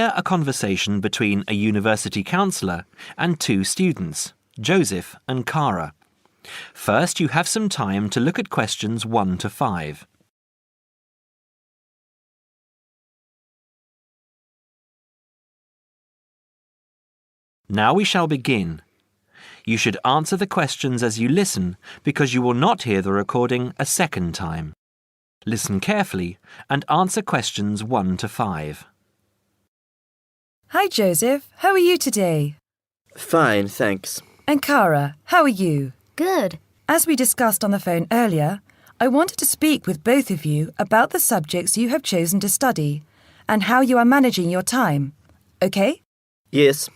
hear a conversation between a university counsellor and two students, Joseph and Cara. First, you have some time to look at questions 1 to 5. Now we shall begin. You should answer the questions as you listen because you will not hear the recording a second time. Listen carefully and answer questions 1 to 5. Hi Joseph, how are you today? Fine, thanks. And Cara, how are you? Good. As we discussed on the phone earlier, I wanted to speak with both of you about the subjects you have chosen to study and how you are managing your time. Okay? Yes.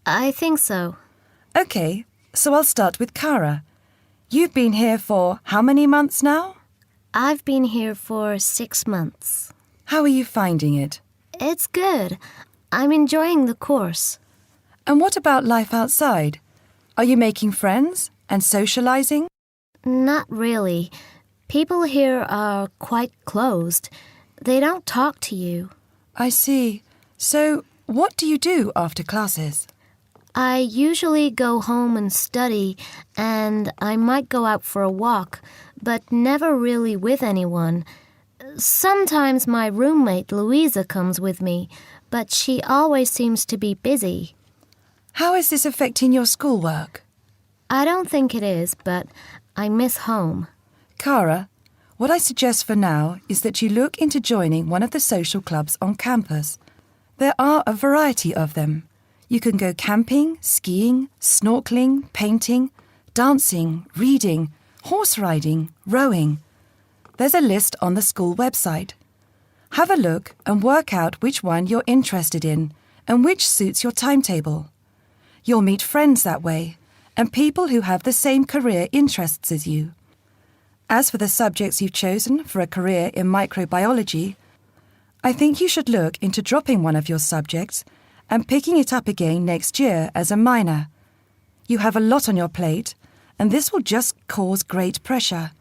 I think so. Okay, so I'll start with Cara. You've been here for how many months now? I've been here for 6 months. How are you finding it? It's good. I'm enjoying the course. And what about life outside? Are you making friends and socializing? Not really. People here are quite closed. They don't talk to you. I see. So, what do you do after classes? I usually go home and study, and I might go out for a walk, but never really with anyone. Sometimes my roommate Louisa comes with me, but she always seems to be busy. How is this affecting your schoolwork? I don't think it is, but I miss home. Cara, what I suggest for now is that you look into joining one of the social clubs on campus. There are a variety of them. You can go camping, skiing, snorkeling, painting, dancing, reading, horse riding, rowing. There's a list on the school website. Have a look and work out which one you're interested in and which suits your timetable. You'll meet friends that way and people who have the same career interests as you. As for the subjects you've chosen for a career in microbiology, I think you should look into dropping one of your subjects and picking it up again next year as a minor. You have a lot on your plate, and this will just cause great pressure.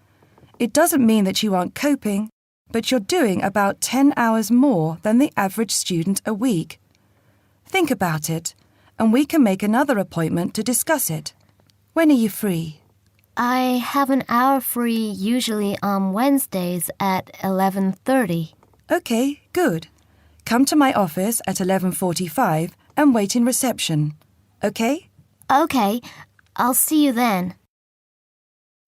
It doesn't mean that you aren't coping, but you're doing about 10 hours more than the average student a week. Think about it, and we can make another appointment to discuss it. When are you free? I have an hour free usually on Wednesdays at 11:30. Okay, good. Come to my office at 11:45 and wait in reception. Okay? Okay, I'll see you then.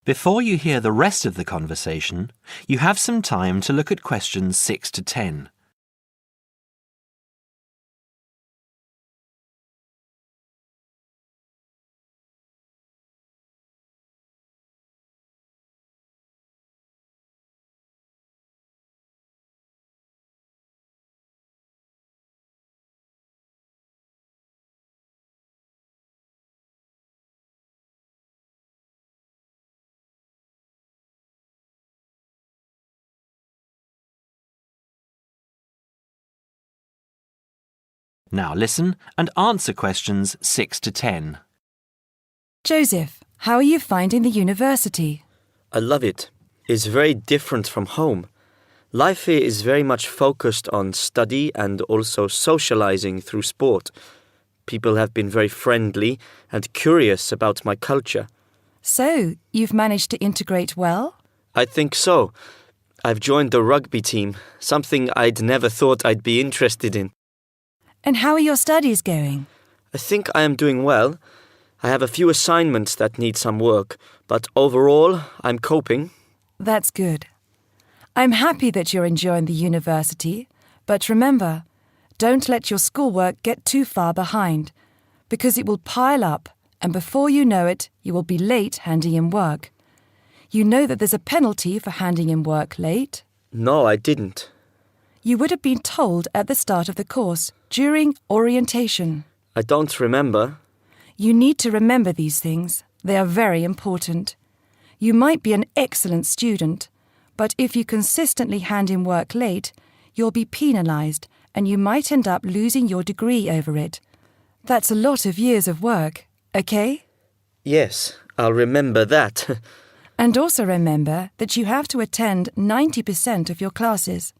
Before you hear the rest of the conversation, you have some time to look at questions 6 to 10. Now listen and answer questions 6 to 10. Joseph, how are you finding the university? I love it. It's very different from home. Life here is very much focused on study and also socializing through sport. People have been very friendly and curious about my culture. So, you've managed to integrate well? I think so. I've joined the rugby team, something I'd never thought I'd be interested in. And how are your studies going? I think I am doing well. I have a few assignments that need some work, but overall, I'm coping. That's good. I'm happy that you're enjoying the university, but remember, don't let your schoolwork get too far behind, because it will pile up, and before you know it, you will be late handing in work. You know that there's a penalty for handing in work late? No, I didn't. You would have been told at the start of the course, during orientation. I don't remember. You need to remember these things. They are very important. You might be an excellent student, but if you consistently hand in work late, you'll be penalised and you might end up losing your degree over it. That's a lot of years of work, okay? Yes, I'll remember that. And also remember that you have to attend 90% of your classes.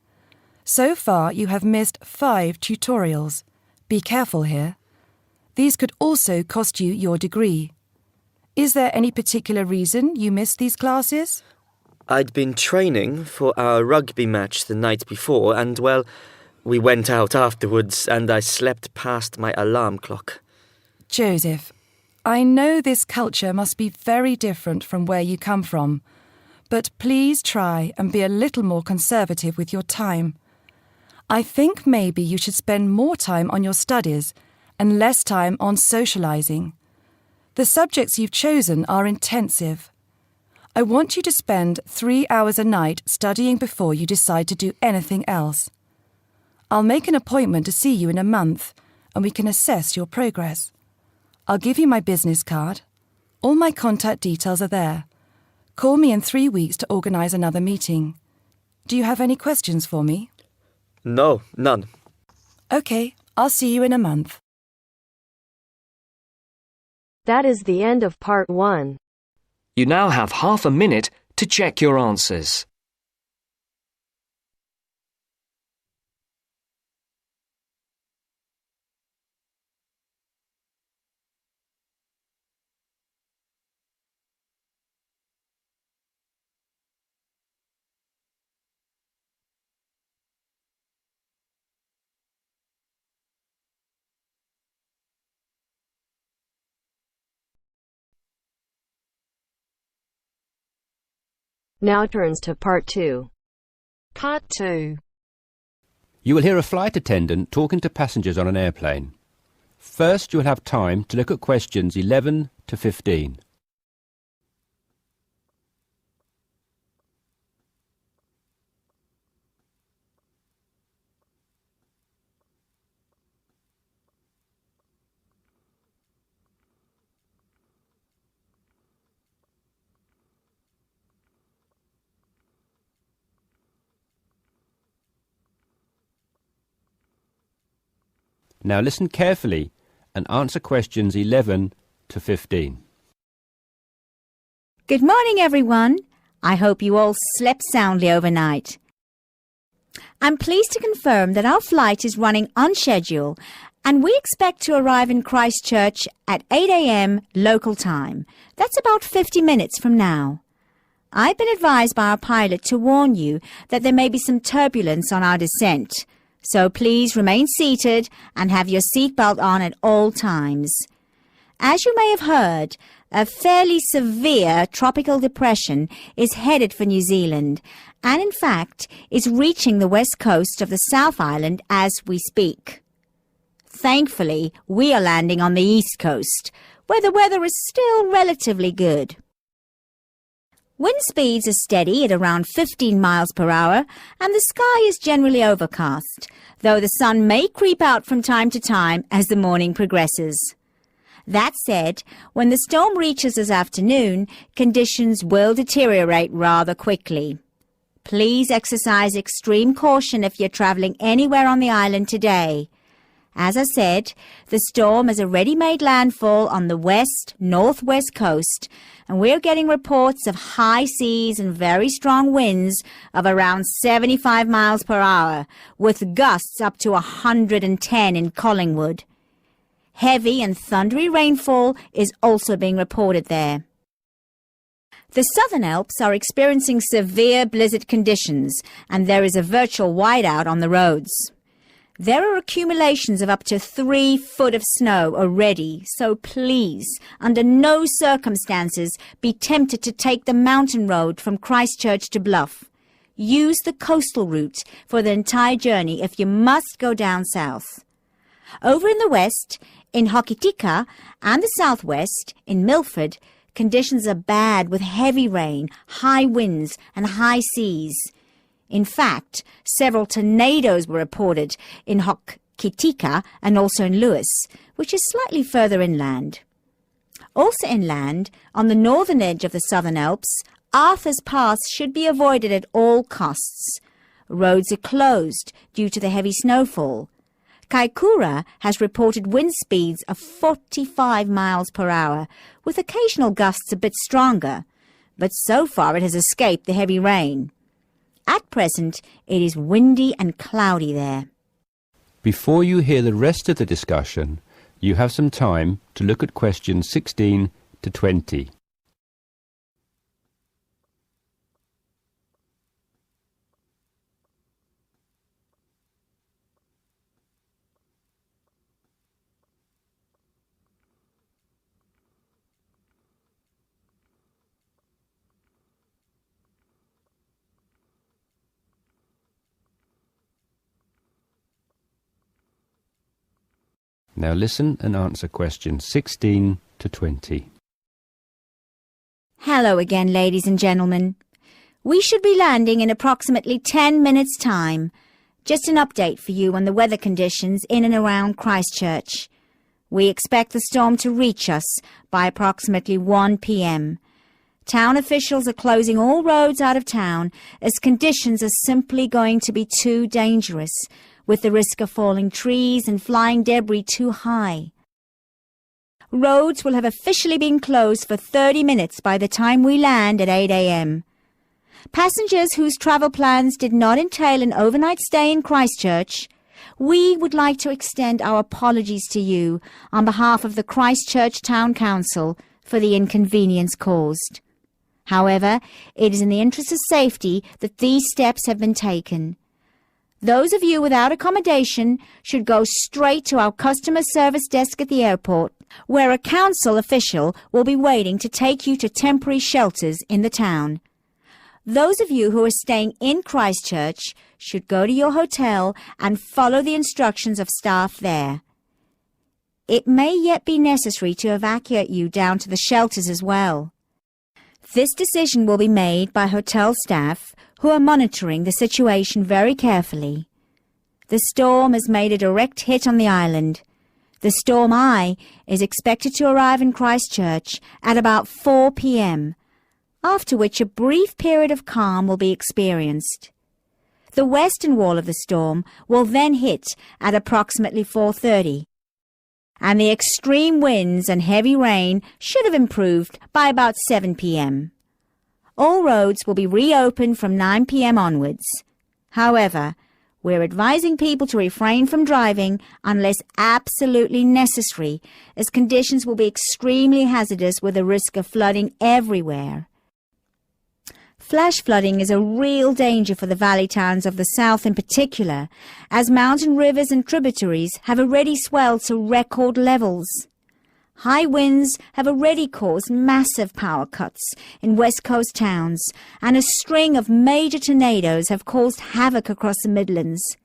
So far, you have missed 5 tutorials. Be careful here. These could also cost you your degree. Is there any particular reason you missed these classes? I'd been training for our rugby match the night before and, well, we went out afterwards and I slept past my alarm clock. Joseph, I know this culture must be very different from where you come from, but please try and be a little more conservative with your time. I think maybe you should spend more time on your studies and less time on socialising. The subjects you've chosen are intensive. I want you to spend 3 hours a night studying before you decide to do anything else. I'll make an appointment to see you in a month and we can assess your progress. I'll give you my business card. All my contact details are there. Call me in 3 weeks to organise another meeting. Do you have any questions for me? No, none. OK, I'll see you in a month. That is the end of part 1. You now have half a minute to check your answers. Now turns to part 2. Part 2. You will hear a flight attendant talking to passengers on an airplane. First, you will have time to look at questions 11 to 15. Now listen carefully and answer questions 11 to 15. Good morning, everyone. I hope you all slept soundly overnight. I'm pleased to confirm that our flight is running on schedule and we expect to arrive in Christchurch at 8 a.m. local time. That's about 50 minutes from now. I've been advised by our pilot to warn you that there may be some turbulence on our descent. So please remain seated and have your seatbelt on at all times. As you may have heard, a fairly severe tropical depression is headed for New Zealand and in fact is reaching the west coast of the South Island as we speak. Thankfully, we are landing on the east coast, where the weather is still relatively good. Wind speeds are steady at around 15 miles per hour and the sky is generally overcast, though the sun may creep out from time to time as the morning progresses. That said, when the storm reaches this afternoon, conditions will deteriorate rather quickly. Please exercise extreme caution if you're travelling anywhere on the island today. As I said, the storm has already made landfall on the west-northwest coast, and we're getting reports of high seas and very strong winds of around 75 miles per hour, with gusts up to 110 in Collingwood. Heavy and thundery rainfall is also being reported there. The Southern Alps are experiencing severe blizzard conditions, and there is a virtual whiteout on the roads. There are accumulations of up to 3 foot of snow already, so please, under no circumstances, be tempted to take the mountain road from Christchurch to Bluff. Use the coastal route for the entire journey if you must go down south. Over in the west, in Hokitika, and the southwest, in Milford, conditions are bad with heavy rain, high winds, and high seas. In fact, several tornadoes were reported in Hokitika and also in Lewis, which is slightly further inland. Also inland, on the northern edge of the Southern Alps, Arthur's Pass should be avoided at all costs. Roads are closed due to the heavy snowfall. Kaikoura has reported wind speeds of 45 miles per hour, with occasional gusts a bit stronger, but so far it has escaped the heavy rain. At present, it is windy and cloudy there. Before you hear the rest of the discussion, you have some time to look at questions 16 to 20. Now listen and answer questions 16 to 20. Hello again, ladies and gentlemen. We should be landing in approximately 10 minutes' time. Just an update for you on the weather conditions in and around Christchurch. We expect the storm to reach us by approximately 1 p.m. Town officials are closing all roads out of town as conditions are simply going to be too dangerous, with the risk of falling trees and flying debris too high. Roads will have officially been closed for 30 minutes by the time we land at 8 a.m. Passengers whose travel plans did not entail an overnight stay in Christchurch, we would like to extend our apologies to you on behalf of the Christchurch Town Council for the inconvenience caused. However, it is in the interest of safety that these steps have been taken. Those of you without accommodation should go straight to our customer service desk at the airport, where a council official will be waiting to take you to temporary shelters in the town. Those of you who are staying in Christchurch should go to your hotel and follow the instructions of staff there. It may yet be necessary to evacuate you down to the shelters as well. This decision will be made by hotel staff who are monitoring the situation very carefully. The storm has made a direct hit on the island. The storm eye is expected to arrive in Christchurch at about 4 p.m., after which a brief period of calm will be experienced. The western wall of the storm will then hit at approximately 4:30, and the extreme winds and heavy rain should have improved by about 7 p.m. All roads will be reopened from 9 p.m. onwards. However, we're advising people to refrain from driving unless absolutely necessary, as conditions will be extremely hazardous with a risk of flooding everywhere. Flash flooding is a real danger for the valley towns of the south in particular, as mountain rivers and tributaries have already swelled to record levels. High winds have already caused massive power cuts in West Coast towns, and a string of major tornadoes have caused havoc across the Midlands.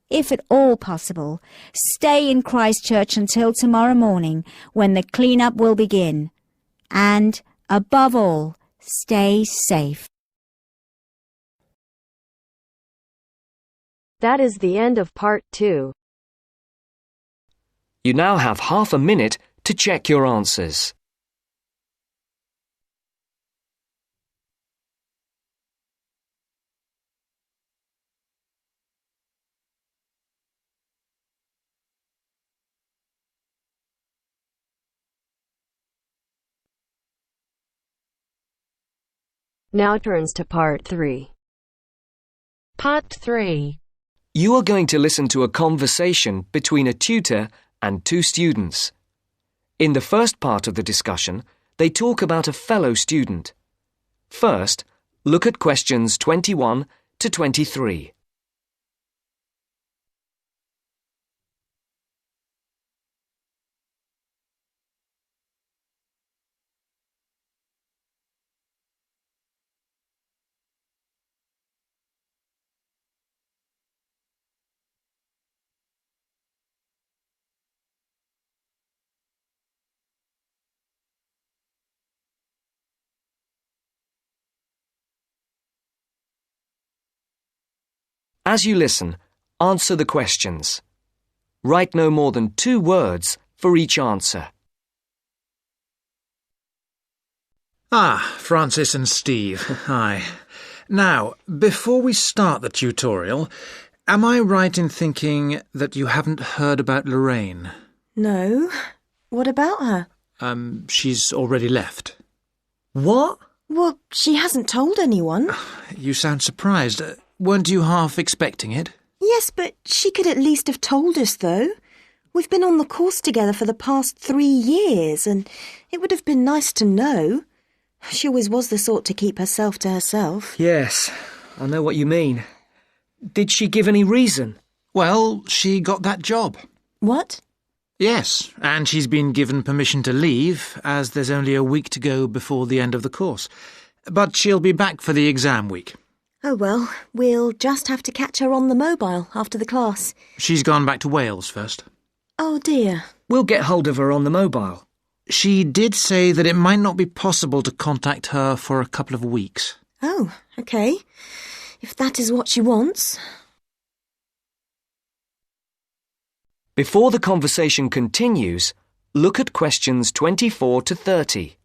If at all possible, stay in Christchurch until tomorrow morning, when the clean-up will begin. And, above all, stay safe. That is the end of part 2. You now have half a minute to check your answers. Now turns to part 3. Part 3. You are going to listen to a conversation between a tutor and two students. In the first part of the discussion, they talk about a fellow student. First, look at questions 21 to 23. As you listen, answer the questions. Write no more than 2 words for each answer. Francis and Steve, hi. Now, before we start the tutorial, am I right in thinking that you haven't heard about Lorraine? No. What about her? She's already left. What? Well, she hasn't told anyone. You sound surprised. Weren't you half expecting it? Yes, but she could at least have told us, though. We've been on the course together for the past 3 years, and it would have been nice to know. She always was the sort to keep herself to herself. Yes, I know what you mean. Did she give any reason? Well, she got that job. What? Yes, and she's been given permission to leave, as there's only a week to go before the end of the course. But she'll be back for the exam week. Oh well, we'll just have to catch her on the mobile after the class. She's gone back to Wales first. Oh dear. We'll get hold of her on the mobile. She did say that it might not be possible to contact her for a couple of weeks. Oh, OK. If that is what she wants. Before the conversation continues, look at questions 24 to 30.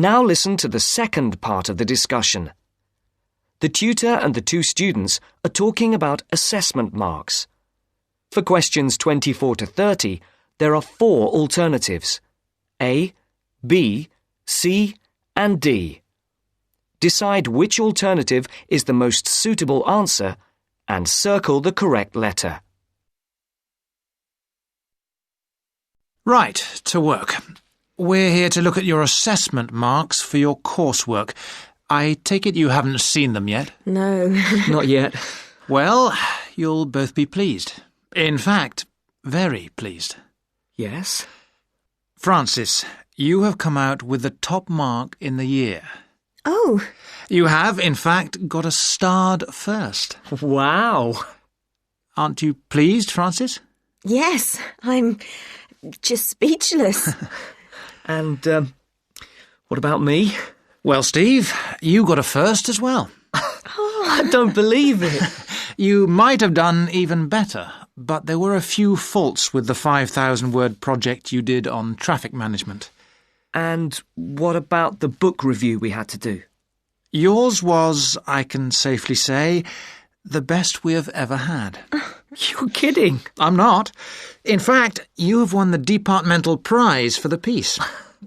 Now listen to the second part of the discussion. The tutor and the two students are talking about assessment marks. For questions 24 to 30, there are 4 alternatives: A, B, C, and D. Decide which alternative is the most suitable answer and circle the correct letter. Right, to work. We're here to look at your assessment marks for your coursework. I take it you haven't seen them yet? No. Not yet. Well, you'll both be pleased. In fact, very pleased. Yes? Francis, you have come out with the top mark in the year. Oh. You have, in fact, got a starred first. Wow! Aren't you pleased, Francis? Yes, I'm just speechless. And, what about me? Well, Steve, you got a first as well. I don't believe it. You might have done even better, but there were a few faults with the 5,000-word project you did on traffic management. And what about the book review we had to do? Yours was, I can safely say, the best we have ever had. You're kidding. I'm not. In fact, you have won the departmental prize for the piece.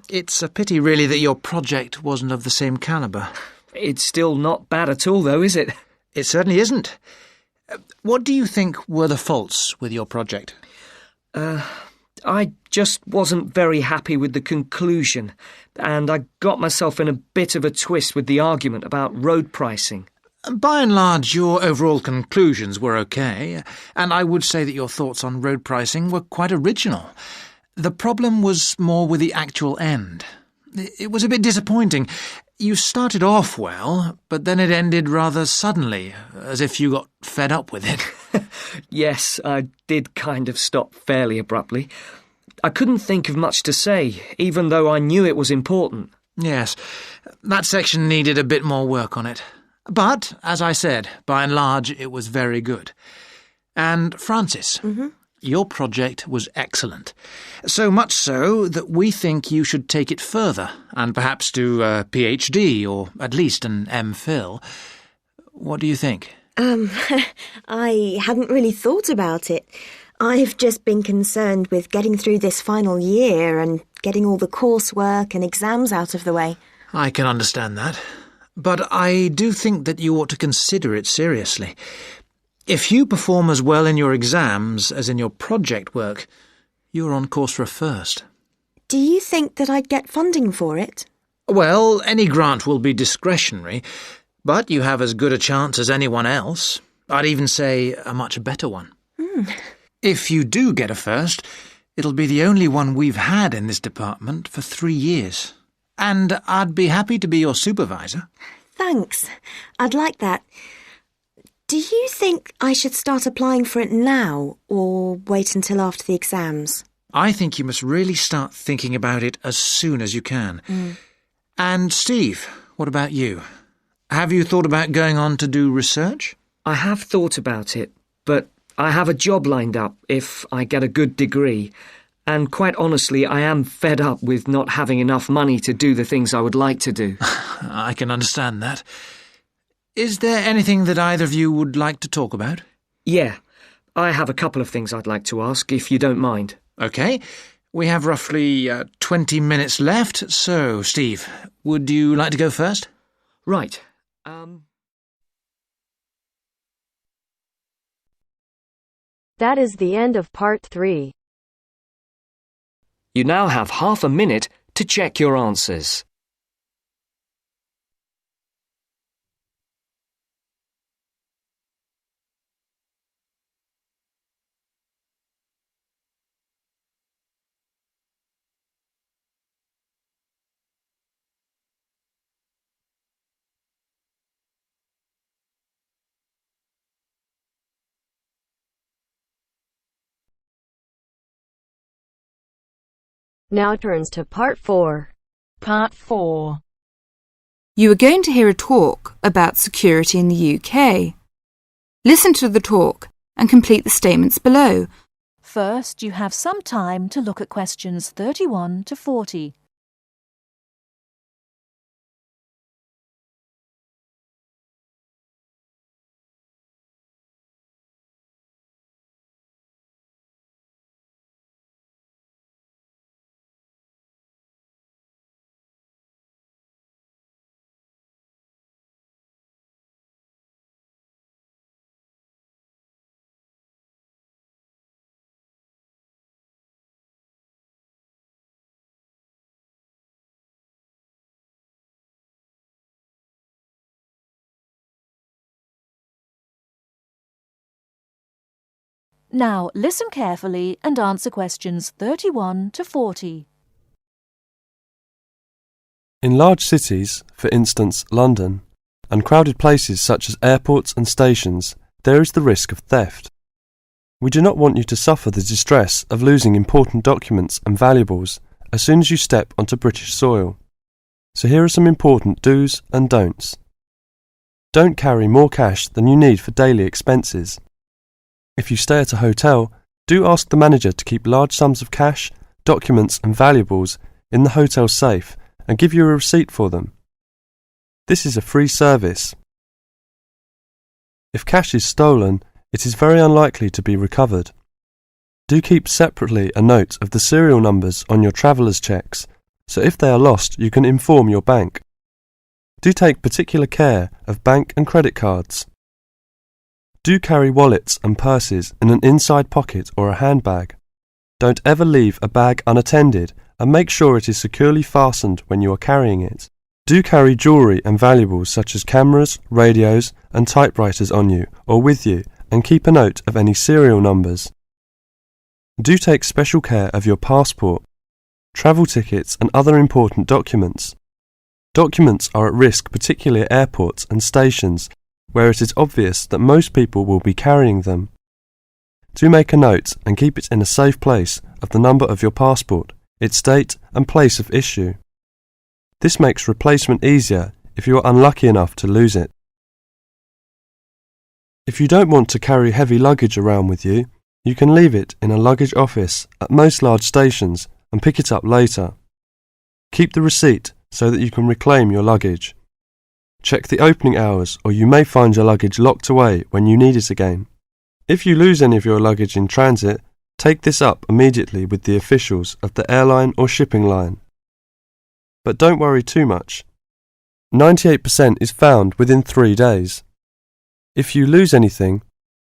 It's a pity, really, that your project wasn't of the same calibre. It's still not bad at all, though, is it? It certainly isn't. What do you think were the faults with your project? I just wasn't very happy with the conclusion, and I got myself in a bit of a twist with the argument about road pricing. By and large, your overall conclusions were okay, and I would say that your thoughts on road pricing were quite original. The problem was more with the actual end. It was a bit disappointing. You started off well, but then it ended rather suddenly, as if you got fed up with it. Yes, I did kind of stop fairly abruptly. I couldn't think of much to say, even though I knew it was important. Yes, that section needed a bit more work on it. But, as I said, by and large, it was very good. And, Francis, your project was excellent. So much so that we think you should take it further and perhaps do a PhD or at least an MPhil. What do you think? I hadn't really thought about it. I've just been concerned with getting through this final year and getting all the coursework and exams out of the way. I can understand that. But I do think that you ought to consider it seriously. If you perform as well in your exams as in your project work, you're on course for a first. Do you think that I'd get funding for it? Well, any grant will be discretionary, but you have as good a chance as anyone else. I'd even say a much better one. If you do get a first, it'll be the only one we've had in this department for 3 years. And I'd be happy to be your supervisor. Thanks. I'd like that. Do you think I should start applying for it now or wait until after the exams? I think you must really start thinking about it as soon as you can. And Steve, what about you? Have you thought about going on to do research? I have thought about it, but I have a job lined up if I get a good degree, and quite honestly, I am fed up with not having enough money to do the things I would like to do. I can understand that. Is there anything that either of you would like to talk about? Yeah, I have a couple of things I'd like to ask, if you don't mind. OK. We have roughly 20 minutes left, so, Steve, would you like to go first? Right. That is the end of part 3. You now have half a minute to check your answers. Now turns to part 4. Part 4. You are going to hear a talk about security in the UK. Listen to the talk and complete the statements below. First, you have some time to look at questions 31 to 40. Now, listen carefully and answer questions 31 to 40. In large cities, for instance London, and crowded places such as airports and stations, there is the risk of theft. We do not want you to suffer the distress of losing important documents and valuables as soon as you step onto British soil. So here are some important do's and don'ts. Don't carry more cash than you need for daily expenses. If you stay at a hotel, do ask the manager to keep large sums of cash, documents and valuables in the hotel safe and give you a receipt for them. This is a free service. If cash is stolen, it is very unlikely to be recovered. Do keep separately a note of the serial numbers on your traveller's checks, so if they are lost you can inform your bank. Do take particular care of bank and credit cards. Do carry wallets and purses in an inside pocket or a handbag. Don't ever leave a bag unattended and make sure it is securely fastened when you are carrying it. Do carry jewellery and valuables such as cameras, radios and typewriters on you or with you and keep a note of any serial numbers. Do take special care of your passport, travel tickets and other important documents. Documents are at risk particularly at airports and stations where it is obvious that most people will be carrying them. Do make a note and keep it in a safe place of the number of your passport, its date and place of issue. This makes replacement easier if you are unlucky enough to lose it. If you don't want to carry heavy luggage around with you, you can leave it in a luggage office at most large stations and pick it up later. Keep the receipt so that you can reclaim your luggage. Check the opening hours or you may find your luggage locked away when you need it again. If you lose any of your luggage in transit, take this up immediately with the officials of the airline or shipping line. But don't worry too much. 98% is found within 3 days. If you lose anything,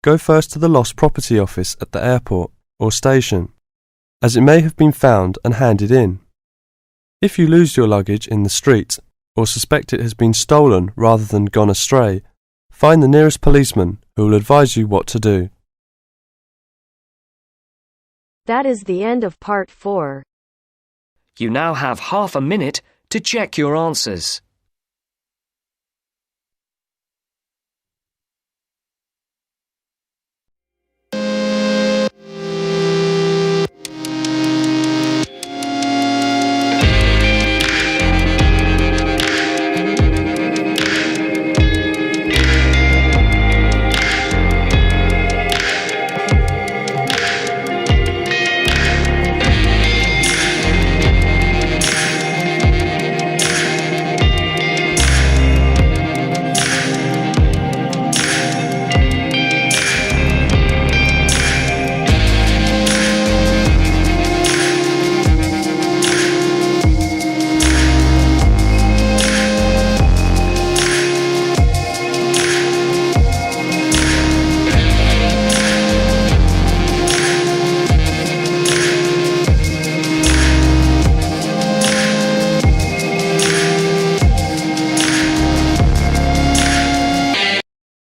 go first to the lost property office at the airport or station, as it may have been found and handed in. If you lose your luggage in the street, or suspect it has been stolen rather than gone astray, find the nearest policeman who will advise you what to do. That is the end of part 4. You now have half a minute to check your answers.